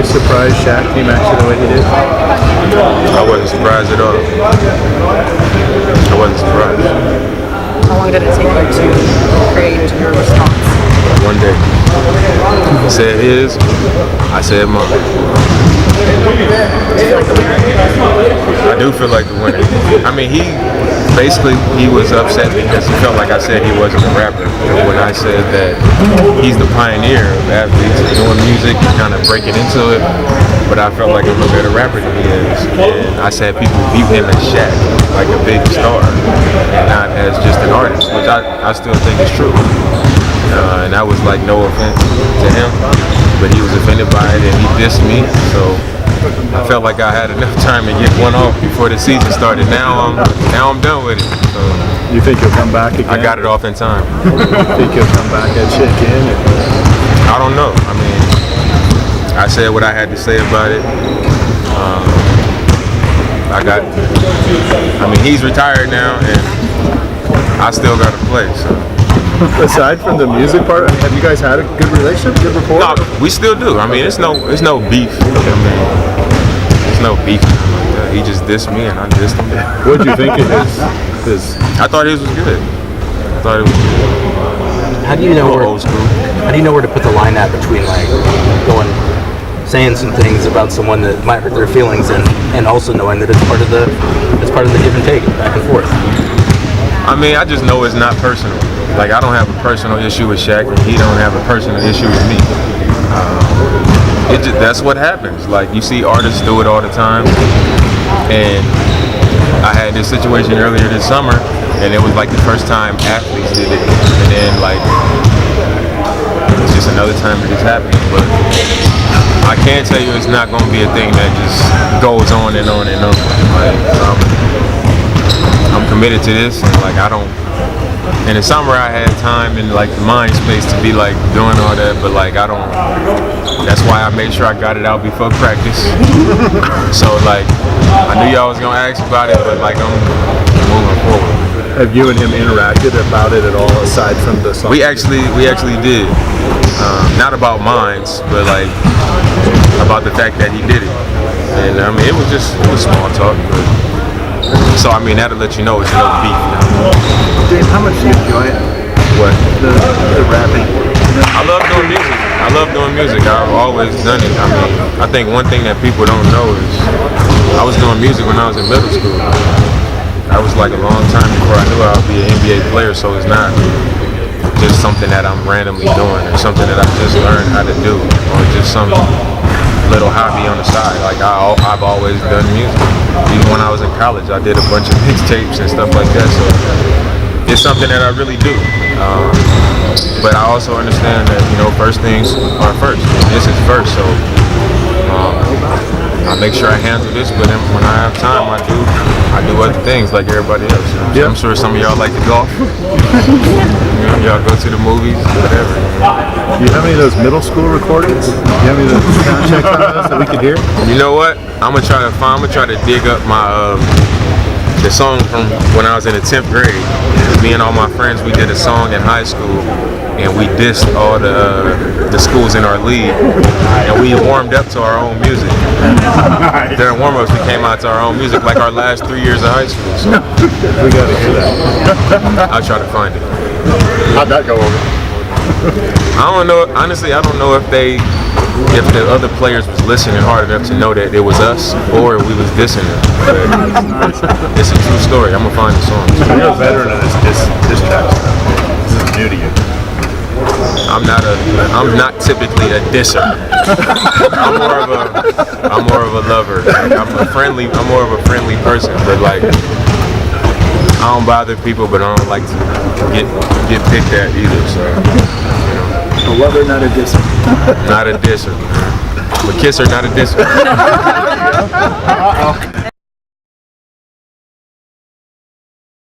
you surprised Shaq came at you the way he did? I wasn't surprised at all. I wasn't surprised. How long did it take you to create your response? One day. He said his, I said mine. I do feel like the winner. I mean, he was upset because he felt like I said he wasn't a rapper. When I said that he's the pioneer of athletes doing music and kind of breaking into it, but I felt like I'm a better rapper than he is. And I said people view him as Shaq, like a big star, and not as just an artist, which I still think is true. And that was like no offense to him, but he was offended by it and he dissed me. So I felt like I had enough time to get one off before the season started. Now I'm done with it. So You think he'll come back again? I got it off in time. You think he'll come back and check in? I don't know. I mean, I said what I had to say about it. He's retired now, and I still got to play. So. Aside from the music part, have you guys had a good relationship, good rapport? No, we still do. I mean, it's no beef. It's no beef. He just dissed me, and I dissed him. What did you think of his? I thought his was good. How do you know old school. How do you know where to put the line at between like saying some things about someone that might hurt their feelings, and also knowing that it's part of the give and take, back and forth? I mean, I just know it's not personal. Like, I don't have a personal issue with Shaq, and he don't have a personal issue with me. That's what happens. Like, you see artists do it all the time, and I had this situation earlier this summer, and it was like the first time athletes did it, and then like it's just another time that it's happening. But I can tell you it's not going to be a thing that just goes on and on and on. Like, I'm committed to this, and like in the summer I had time and like the mind space to be like doing all that, but like that's why I made sure I got it out before practice. So like I knew y'all was gonna ask about it, but like I'm moving forward. Have you and him interacted about it at all aside from the song? We actually did. Not about mines, but like about the fact that he did it. And I mean it was small talk, but so I mean that'll let you know it's no beef now. Dave, how much do you enjoy it? What? The rapping. I love doing music. I've always done it. I mean, I think one thing that people don't know is I was doing music when I was in middle school. That was like a long time before I knew I would be an NBA player, so it's not just something that I'm randomly doing or something that I just learned how to do or just some little hobby on the side. Like I've always done music. Even when I was in college, I did a bunch of mixtapes and stuff like that. So it's something that I really do. But I also understand that first things are first. This is first, so I make sure I handle this. But then when I have time, I do other things like everybody else. Yeah. I'm sure some of y'all like to golf. Y'all go to the movies, whatever. Do you have any of those middle school recordings? Do you have any of those sound checks on those that we could hear? You know what? I'm gonna try to dig up my the song from when I was in the 10th grade. Me and all my friends, we did a song in high school, and we dissed all the schools in our league, and we warmed up to our own music. During warm-ups, we came out to our own music, like our last 3 years of high school. So We gotta hear that. I'll try to find it. How'd that go over? I don't know. Honestly, I don't know if the other players was listening hard enough to know that it was us or we was dissing them. But it's a true story. I'm gonna find the song. You're a veteran of this track stuff. This is new to you. I'm not typically a disser. I'm more of a lover. Like, I'm more of a friendly person. But like, I don't bother people, but I don't like to get picked at either. So. A lover, not a disser. Not a disser. I'm a kisser, not a disser.